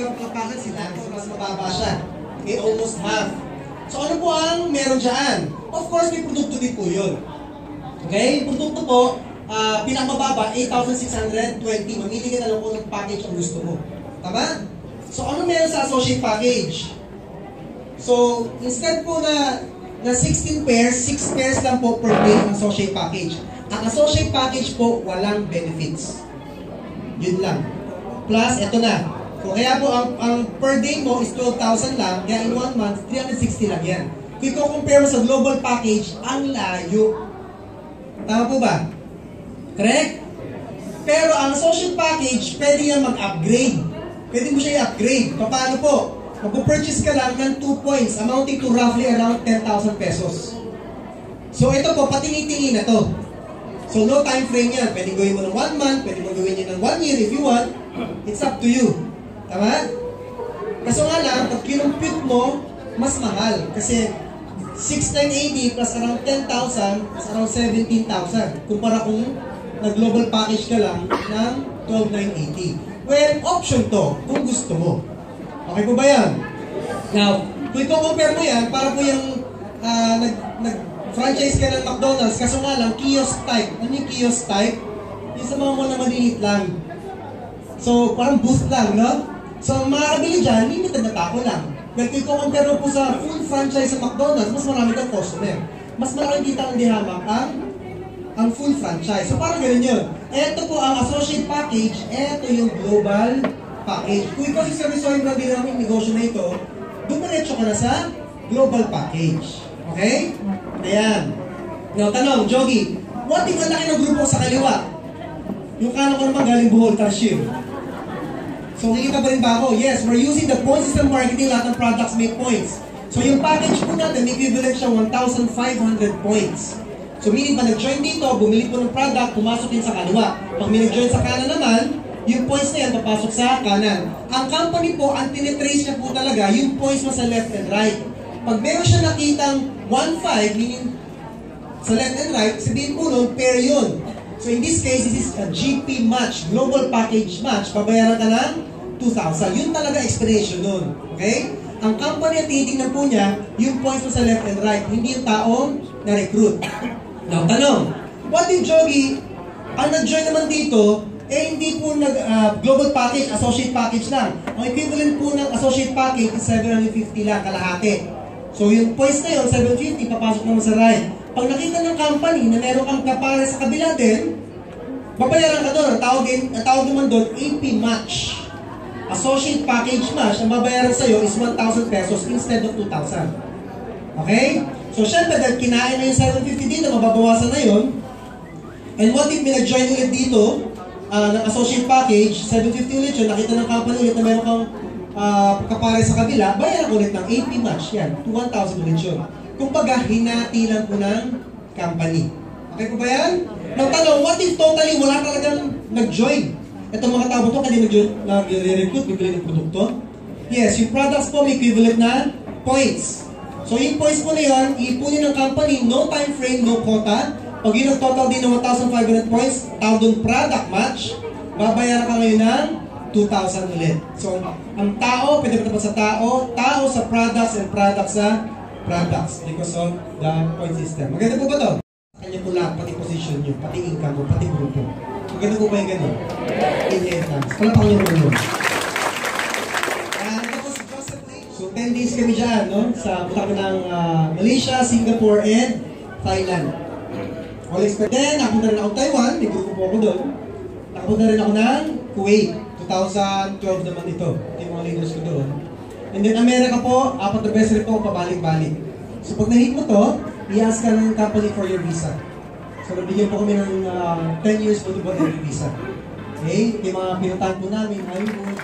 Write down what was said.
yung pagpakan sila, so mas mababa siya. Okay, almost half. So ano po ang meron dyan? Of course, may produkto din po yun. Okay, yung produkto po, pinakamababa, 8,620. Mamili ka na lang po ng package ang gusto mo. Tama? So ano meron sa associate package? So, instead po na 16 pairs, 6 pairs lang po per day ang associate package. Ang associate package po, walang benefits. Yun lang. Plus, eto na. So, kaya po, ang per day mo is 12,000 lang, kaya in 1 month, 360 lang yan. Kung i-compare mo sa global package, ang layo. Tama po ba? Correct? Pero ang associate package, pwede yan mag-upgrade. Pwede mo siya i-upgrade. Paano po? Mag-purchase ka lang ng 2 points amounting to roughly around 10,000 pesos. So ito po, patingin-tingin na to. So no time frame yan. Pwede gawin mo ng 1 month, pwede mo gawin yan ng 1 year if you want. It's up to you. Tama? Kaso nga lang, pag kinumpute mo, mas mahal. Kasi 6,980 plus around 10,000 plus around 17,000. Kumpara kung nag-global package ka lang ng 12,980. Well, option to kung gusto mo. Okay po ba yan? Now, kung i-compare mo yan, para po yung nag-franchise ka ng McDonald's, kaso nga lang, kiosk type. Ano yung kiosk type? Yung sa mga mall na maliit lang. So, parang booth lang, no? So, ang makakabili dyan, limited na tao lang. Well, kung i-compare mo po sa full franchise sa McDonald's, mas marami kang customer. Mas malaking kita ang dihamak ang full franchise. So, parang ganun yun. Ito po ang associate package, ito yung global package. Kung ikaw si Servisoy Brand din namin negosyo na ito, dumiretso ka na sa global package. Okay? Ayan. Now, tanong, Jogi, what if ang laki ng grupo sa kaliwa? Yung kanan ko naman galing Bohol, cashier. So, kikita pa rin ba ako? Yes, we're using the point system marketing. Lahat ng products make points. So, yung package po natin, may equivalent siya 1,500 points. So, meaning pa nag-join dito, bumili po ng product, pumasok din sa kaliwa. Pag may nag-join sa kanan naman, yung points na yan, papasok sa kanan. Ang company po, ang tinitrace niya po talaga, yung points mo sa left and right. Pag meron siya nakitang 1,500, meaning sa left and right, sabihin po nun, pair yun. So in this case, this is a GP match, global package match. Pabayaran ka ng 2,000. Yun talaga explanation nun. Okay? Ang company ang titignan po niya, yung points mo sa left and right, hindi yung taong na-recruit. Now, tanong, what if Jogi, ang nag-join naman dito, hindi po global package, associate package lang. Ang equivalent po ng associate package is 750 lang, kalahati. So yung points na yun, 750, papasok naman sa right. Pag nakita ng company na meron kang kapare sa kabila din, babayaran ka doon. Ang tawag naman doon, AP match. Associate package match, ang babayaran sa'yo is 1,000 pesos instead of 2,000. Okay? So syempre, dahil kinain na yung 750 dito, mababawasan na yun. And what if may nag-join ulit dito, ng associate package, 750 ulit yun, nakita ng company ulit na meron kang kapare sa kabila, bayaran ulit ng AP match, yan, 1,000 ulit yun. Kumbaga, hinati lang po ng company. Okay po ba yan? Now, tanong, what if totally wala talagang nag-join? Itong mga tao to, kanina nag-recruit, bibili ng produkto? Yes, yung products po may equivalent na points. So, yung points po na yun, iipunin ng company, no time frame, no quota. Pag yun ang total din ng 1,500 points, tawag doon product match, babayaran ka ngayon ng 2,000 ulit. So, ang tao, pwede pa sa tao, tao sa products, and products sa products because of the point system. Maganda po ba ito? Kanya po lahat, pati position nyo, pati income mo, pati grupo. Maganda po ba yung gano'n? In-entrance. Palapang nyo naman yun. So, 10 days kami dyan, no? Sa punta ko ng Malaysia, Singapore, and Thailand. All expect. Then, nakapunta rin ako Taiwan, may grupo po ako doon. Nakapunta rin ako ng Kuwait. 2012 naman ito. Ito yung mga leaders ko doon. And then, America po, 4 na beses rin po, pabalik-balik. So, pag na-hit mo to, i-ask ka ng company for your visa. So, nabigyan po kami ng 10 years po to ba yung visa. Okay? Yung mga pinuntahan po namin, Hollywood.